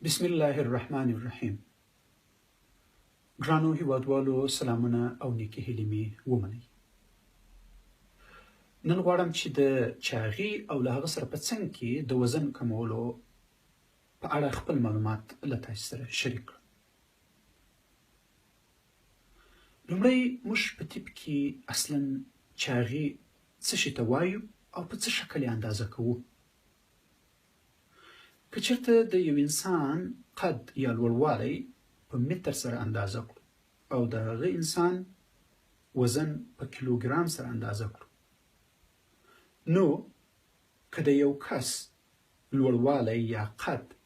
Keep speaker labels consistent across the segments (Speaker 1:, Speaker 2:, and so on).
Speaker 1: بسم الله الرحمن الرحیم. ګرانو هیوادوالو، سلامونه او نیکې هیلې مې ومنئ. نن غواړم چې د چاغي او له هغه سره په څنګ کې د وزن کمولو په اړه خپل معلومات له تاسو سره شریک کړم. لومړی موږ په طب کې اصلا چاغي څه شي ته وایو او په څه شکل یې اندازه کوو. که چېرته د یو انسان قد یا لوړوالی په متر سره اندازه کړو او د هغه انسان وزن په کیلوګرام سره اندازه کړو، نو که د یو کس لوړوالی یا قد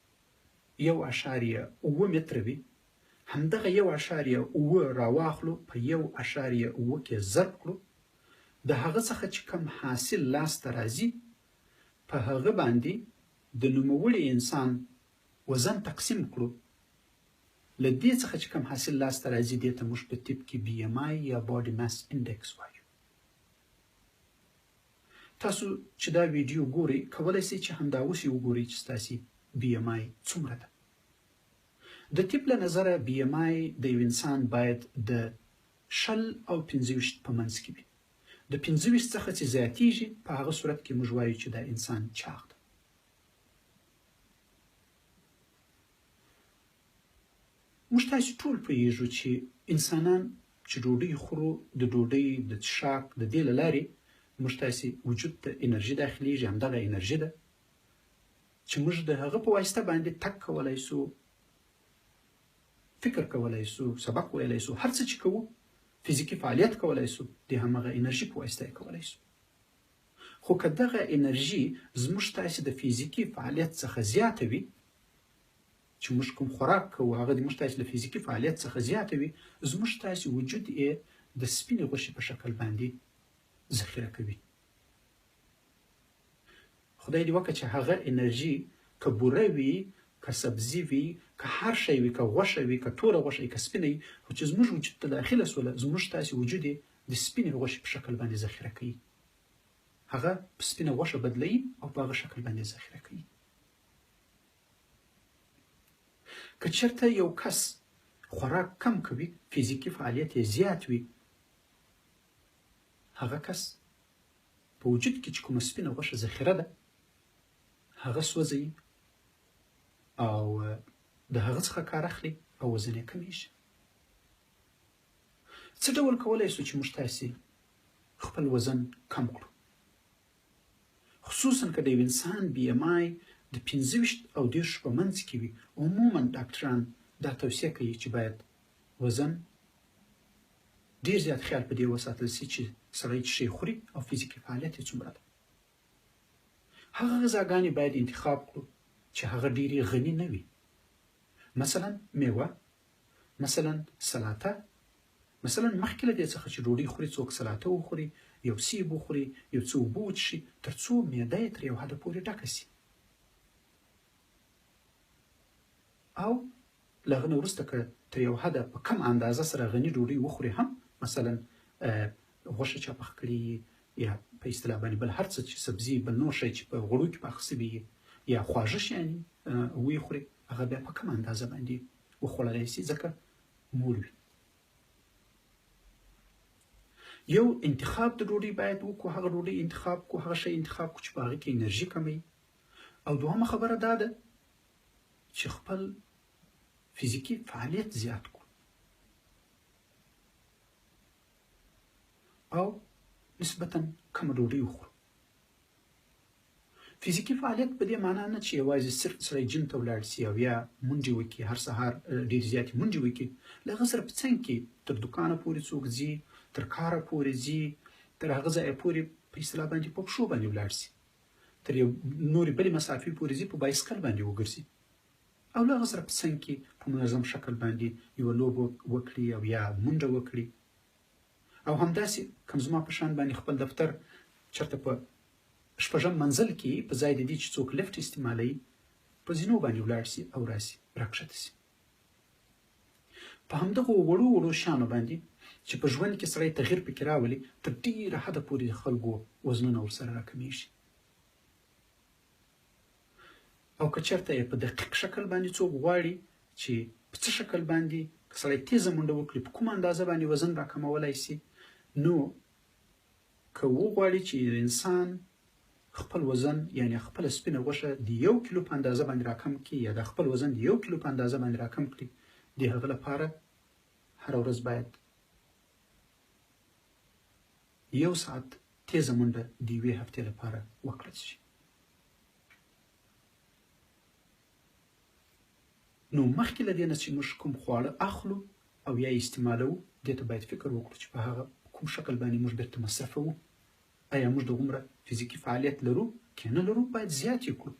Speaker 1: 1.7 متره وي، همدغه 1.7 راواخلو په 1.7 کې ضرب کړو، د هغه څخه چې کم حاصل لاسته راځي په هغه باندې د نوموړي انسان وزن تقسیم کړو. له دې څخه چې کم حاصل لاسته راځي دې ته موږ په طب کې BMI یا Body Mass Index وایو. تاسو چې دا ویډیو ګورئ کولی شئ چې همدا اوس یې وګورئ چې ستاسې BMI څومره ده. د طب له نظره BMI د یو انسان باید د 20 او 25 په منځ کې وي. د 25 څخه چې زیاتیږي په هغه صورت کې موږ وایو چې دا انسان چاغ ده. موږ تاسو ټول پوهیږو چې انسانان چې ډوډۍ خورو، د ډوډۍ د څښاک د دې له لارې موږ تاسې وجود ته انرژي داخلیږي. همدغه انرژي ده چې موږ د هغه په واسطه باندې تګ کولی سو، فکر کولی سو، سبق ویلی سو، هر څه چې کوو، فزیکي فعالیت کولی سو، د همغه انرژي په واسطه یې کولی سو. خو که دغه انرژي زموږ تاسې د فزیکي فعالیت څخه زیاته وي، چې موږ کوم خوراک کوو هغه د موږ تاسې له فزیکي فعالیت څخه زیاته وي، زموږ تاسې وجود یې د سپینې غوښې په شکل باندې ذخیره کوي. خدای دې وکړه چې هغه انرژي که بوره وي، که سبزي وي، که هر شی وي، که غوښه وي، که توره غوښه وي، که سپینه وي، خو چې زموږ وجود ته داخله سوله، زموږ تاسې وجود یې د سپینې غوښې په شکل باندې ذخیره کوي. هغه په سپینه غوښه بدلوي او په هغه شکل باندې ذخیره کوي. که چېرته یو کس خوراک کم کوي، فزیکي فعالیت یې زیات وي، هغه کس په وجود کې چې کومه سپینه غوښه ذخیره ده هغه سوځوي او د هغه څخه کار اخلي او وزن یې کمیږي. څه ډول کولی سو چې موږ تاسې خپل وزن کم کړو؟ خصوصا که د یو انسان BMI د 25 او 30 په منځ کې وي، عموما ډاکټران دا توصیه کوي چې باید وزن ډیر زیات خیال په دې وساتل شي چې سړی څه شی خوري او فزیکي فعالیت یې څومره ده. هغه غذاګانې باید انتخاب کړو چې هغه ډیرې غني نه وي، مثلا میوه، مثلا سلاته، مثلا مخکې له دې څخه چې ډوډۍ خوري څوک سلاته وخوري، یو سیب وخوري، یو څه اوبه وڅښي، تر څو معده یې تر یو حده پورې ډکه شي. او له هغه نه وروسته که تر یو حده په کم اندازه سره غني ډوډۍ وخوري هم، مثلا غوښه چې پخ کړي یا په اصطلاح باندې بل هر څه چې سبزي، بل نور شی چې په غوړو کې پاخه سوي یا خواږه شیان ویې خوري، هغه بیا په کم اندازه باندې وخوړلی شي ځکه مور وي. یو انتخاب د ډوډۍ باید وکړو، هغه ډوډۍ انتخاب کړو، هغه شی انتخاب کړو چې په هغې کې انرژي کموي. او دوهمه خبره دا ده چې خپل فزیکي فعالیت زیات کړو او نسبتا کمه ډوډۍ وخورو. فزیکي فعالیت په دې معنا نه چې یوازې صرف سړی جیم ته ولاړ سي او یا منډې وکړي، هر سهار ډېر زیاتې منډې وکړي. له هغه سره په څنګ کې تر دوکانه پورې څوک ځي، تر کاره پورې ځي، تر هغه ځایه پورې په اصطلاح باندې په پښو باندې ولاړ سي، تر یو نورې بلې مسافې پورې ځي، په بایسکل باندې وګرځي او له هغه سره په څنګ کې په منظم شکل باندې یوه لوبه وکړي او یا منډه وکړي. او همداسې کم زما په شان باندې خپل دفتر چېرته په 6 منزل کې په ځای د دې چې څوک لفټ استعمالوي، په زینو باندې ولاړ سي او راسي، راکښته سي. په همدغو وړو وړو شیانو باندې چې په ژوند کې سړی تغییر پکې راولي، تر ډېره حده پورې د خلکو وزنونه ورسره راکمیږي. او که چېرته یې په دقیق شکل باندې څوک غواړي چې په څه شکل باندې که سړی تیزه منډه وکړي په کومه اندازه باندې وزن راکمولی سي، نو که وغواړي چې انسان خپل وزن یعنی خپل سپینه غوښه د 1 کیلو په اندازه باندې راکم کړي یا د خپل وزن د 1 کیلو په اندازه باندې راکم کړي، د هغه لپاره هره ورځ باید 1 ساعت تیزه منډه د 1 هفتې لپاره وکړل شي. نو مخکې له دې نه چې موږ کوم خواړه اخلو او یا یې استعمالوو، دې ته باید فکر وکړو چې په هغه کوم شکل باندې موږ بیرته مصرفوو. آیا موږ دغومره فزیکي فعالیت لرو که نه لرو؟ باید زیات یې کړو.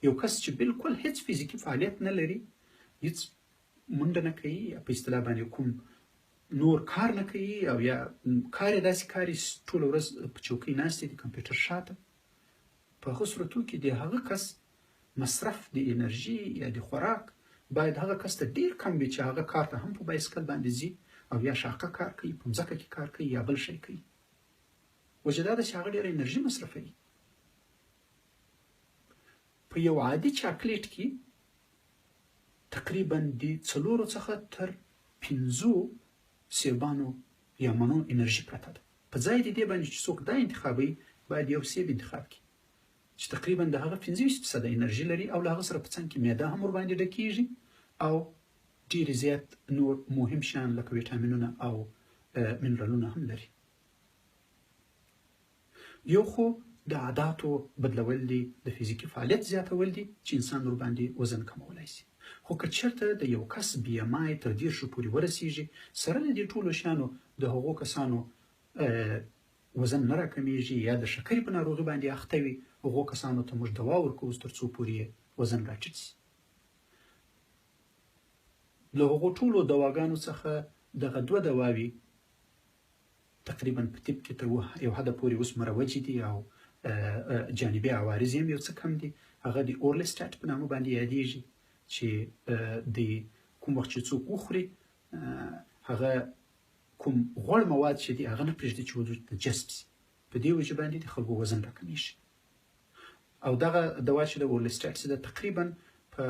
Speaker 1: یو کس چې بالکل هیڅ فزیکي فعالیت نه لري، هیڅ منډه نه کوي یا په اصطلاح باندې کوم نور کار نه کوي او یا کار یې داسې کار ټوله ورځ په چوکۍ ناست دی د کمپیوټر شاته، په هغه صورتو کې د هغه کس مصرف د انرژي یا د خوراک باید هغه کس ته ډیر کم وي چې هغه کار ته هم په بایسکل باندې ځي او یا شاقه کار کوي، په مځکه کې کار کوي یا بل شی کوي. وجه دا ده چې هغه ډیره انرژي مصرفوي. په یو عادي چاکلیټ کې تقریبا د 4 څخه تر 5 سیبانو یا مڼو انرژي پرته ده. په ځای د دې باندې چې څوک دا انتخابوي، باید یو سیب انتخاب کړي چې تقریبا د هغه 25% انرژي لري او له هغه سره په څنګ کې معده هم ورباندې ډکیږي او ډېر زیات نور مهم شیان لکه ویټامینونه او منرالونه هم لري. یو خو د عاداتو بدلول دي، د فزیکي فعالیت زیاتول دي چې انسان ورباندې وزن کمولی شي. خو که چېرته د یو کس BMI تر 10 پورې ورسیږي، سره له دې ټولو شیانو د هغو کسانو وزن نه راکمیږي یا د شکرې په ناروغي باندې اخته وي، هغو کسانو ته موږ دوا ورکوو تر څو پورې وزن راټیټ شي. له هغو ټولو دواګانو څخه دغه 2 دواوې تقریبا په طب کې تر یو حده پورې اوس مروجې دي او جانبي عوارض یې یو څه کم دي. هغه د اورلیسټاټ په نامه باندې یادیږي چې د کوم وخت چې څوک وخوري، هغه کوم غوړ مواد چې دي هغه نه پرېږدي چې وجود ته جذب شي. په دې وجه باندې د خلکو وزن راکمیږي. او دغه دوا چې د اورلیسټاټ چې د تقریبا په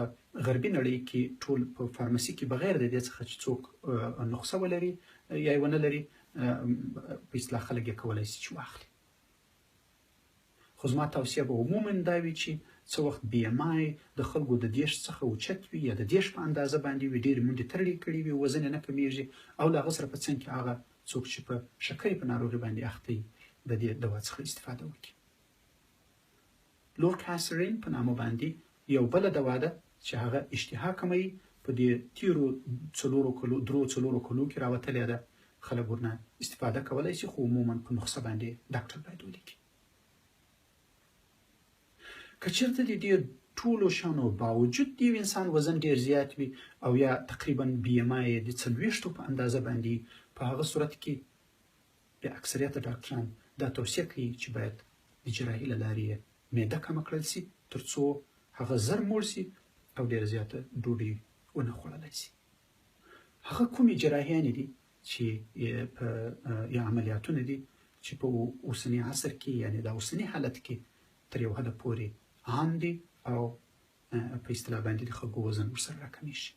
Speaker 1: غربي نړۍ کې ټول په فارمسي کې بغیر د دې څخه چې څوک نسخه ولري یا یې ونه لري، په اصطلاح خلک یې کولی شي چې واخلي. خو زما توصیه به عموما دا وي چې څه وخت BMI د خلکو د 10 څخه اوچت وي یا د 10 په اندازه باندې وي، ډېرې منډې ترړې کړي وي، وزن یې نه کمیږي او له هغه سره په څنګ کې هغه څوک چې په شکرې په ناروغي باندې اخته وي د دې دوا څخه استفاده وکړي. لورکاسرین په نامه باندې یو بله دوا ده چې هغه اشتها کموي. په دې تیرو 4 کلو کې راوتلې ده. خلک ورنه استفاده کولی شي، خو عموما په نسخه باندې ډاکټر باید ولیکي. که چېرته د دې ټولو شیانو باوجود د یو انسان وزن ډېر زیات وي او یا تقریبا BMI یې د 40 په اندازه باندې، په هغه صورت کې د اکثریت ډاکټران دا توصیه کوي چې باید د جراحي له لارې یې معده کمه کړل شي تر څو هغه زر موړ شي او ډېره زیاته ډوډۍ ونه خوړلی شي. هغه کومې جراحیانې دي چې په یا عملیاتونه دي چې په اوسني عصر کې یعنی د اوسني حالت کې تر یو حده پورې عام دي او په اصطلاح باندې د خلکو وزن ورسره راکمیږي.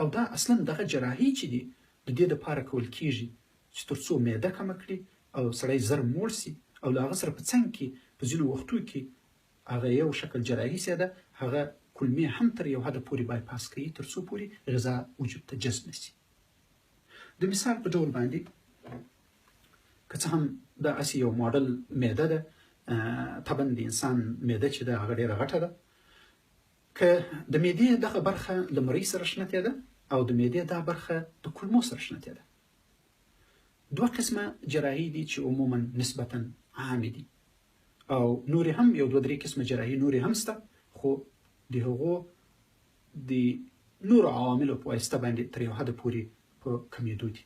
Speaker 1: او دا اصلا دغه جراحي چې دي د دې دپاره کول کیږي چې تر څو معده کمه کړي او سړی زر موړ شي او له هغه سره په څنګ کې په ځینو وختو کې هغه یو شکل جراحي سي ده، هغه کولمې هم تر یو حده پورې بایپاس کوي تر څو پورې غذا وجود ته جذب نه شي. د مثال په ډول باندې که څه هم دا اسې یو ماډل معده ده، طبعا د انسان معده چې ده هغه ډېره غټه ده. که د معدې دغه برخه له مرۍ سره شنتې ده او د معدې دا برخه د کولمو سره شنتې ده. 2 قسمه جراحي دي چې عموما نسبتا عامې دي او نورې هم یو 2-3 قسمه جراحي نورې هم شته، خو د هغو د نورو عواملو په واسطه باندې تر یو حده پورې په کمیدو دي.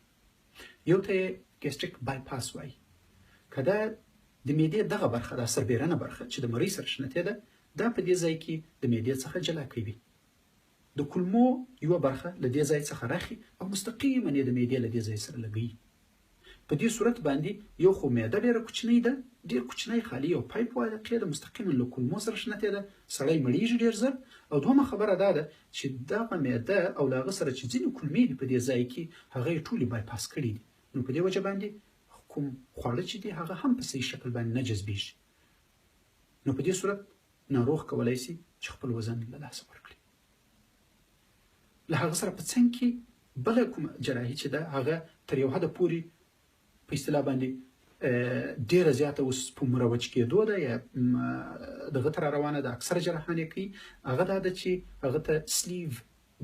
Speaker 1: یو ته یې ګیسټریک بایپاس وایي. که دا د معدې دغه برخه دا سربیرنه برخه چې د مرۍ سره شنتې ده، دا په دې ځای کې د معدې څخه جلا کوي. د کولمو یوه برخه له دې ځای څخه راخي او مستقیما یې د معدې له دې ځای سره لګوي. په دې صورت باندې یو خو معده ډېره کوچنۍ ده ډېر کوچنی خالي یو پایپ واقع ده مستقیما له کولمو سره شنتې ده سړی مړیږي ډېر زر او دومره خبره دا ده چې دغه معده او له هغه سره چې ځینې کولمې دي په دې ځای کې هغه یې ټولې بایپاس کړي دي نو په دې وجه باندې کوم خواړه چې دي هغه هم په صحیح شکل باندې نه جذبیږي نو په دې صورت ناروغ کولی شي چې خپل وزن له لاسه ورکړي له هغه سره په څنګ کې بله کومه جراحي چې ده هغه تر یو حده پورې په اصطلاح باندې ډیره زیاته اوس په مروج کېدو ده یا دغه ته روانه ده اکثره جراحان یې کوي هغه دا ده چې هغه ته سلیو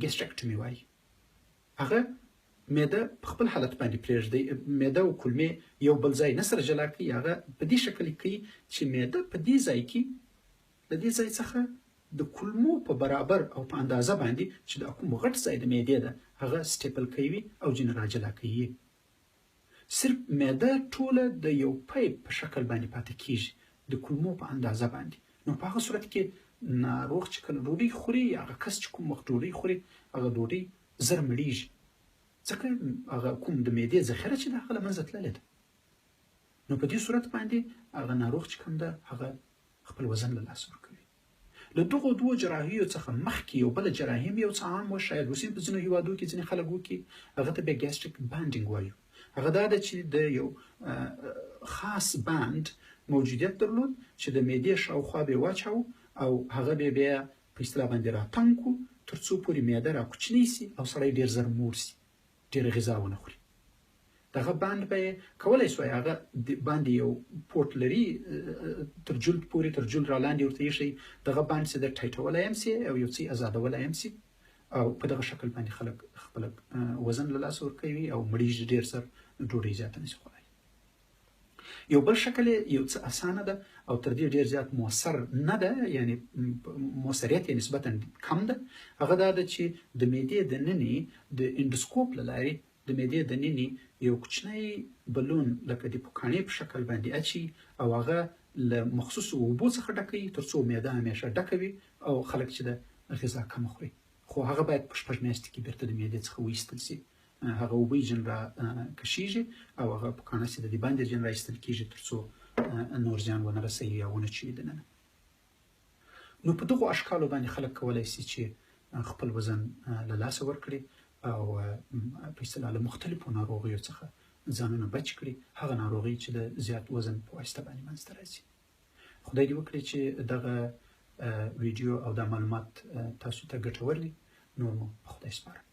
Speaker 1: ګیسټرکټومي وایي هغه معده په خپل حالت باندې پرېږدي معده او کولمې یو بل ځای نه سره جلا کوي هغه په دې شکل کوي چې معده په دې ځای کې د دې ځای څخه د کولمو په برابر او په اندازه باندې چې د کوم غټ ځای د معدې ده هغه سټیپل کوي او ځینې راجلا کوي صرف معده ټوله د یو پایپ په شکل باندې پاتې کیږي د کولمو په اندازه باندې نو په هغه صورت کې ناروغ چې کله ډوډۍ خوري هغه کس چې کوم وخت ډوډۍ خوري هغه ډوډۍ زر مړیږي ځکه هغه کوم د معدې ذخیره چې ده هغه له منځه تللې ده نو په دې صورت باندې هغه ناروغ چې کوم ده هغه خپل وزن له لاسه ورکوي له دغو دوو جراحیو څخه مخکې یو بله جراحي هم یو څه عام وه شاید اوس هم په ځینو هیوادو کې ځینې خلک وکړي هغه ته بیا ګیسټریک بانډینګ وایو هغه دا ده چې د یو خاص باند موجودیت درلود چې د معدې شاوخوا به یې واچوو او هغه به بیا په اصطلاح باندې راتنګ کړو تر څو پورې معده راکوچنۍ سي او سړی ډېر زر موړ سي ډېره غذا ونه خوري دغه باند به یې کولی سوای هغه باندې یو پورټ لري تر جلد پورې تر جلد را لاندې ورته ایښی دغه باند چې د ټایټولی هم سي او یو څه ازادولی هم سي او په دغه شکل باندې خلک خپل وزن له لاسه ورکوي او مړیږي ډېر زر ډوډۍ زیاته نشي خوړلی یو بل شکل یو څه اسانه ده او تر دې ډېر زیات مؤثر نه ده یعنی مؤثریت یې نسبتا کم ده هغه دا ده چې د معدې دننې د انډوسکوپ له لارې د معدې دننې یو کوچنی بلون لکه د پوکاڼې په شکل باندې اچي او هغه له مخصوصو اوبو څخه ډکوي تر څو معده همیشه ډکه وي او خلک چې د غذا کمه خوري خو هغه باید په شپږ میاشتې کې بیرته د معدې څخه وایستل سي هغه اوبه یې ځین را کشیږي او هغه پوکاڼه چې د دې باندې ځین را ایستل کېږي تر څو نور زیان ونه رسوي یا ونه چوي دننه نو په دغو اشکالو باندې خلک کولی شي چې خپل وزن له لاسه ورکړي او په اصطلاح له مختلفو ناروغیو څخه ځانونه بچ کړي هغه ناروغي چې د زیات وزن په واسطه باندې منځته راځي خدای دې وکړي چې دغه ویډیو او دا معلومات تاسو ته ګټور وي نور مو په خدای سپارم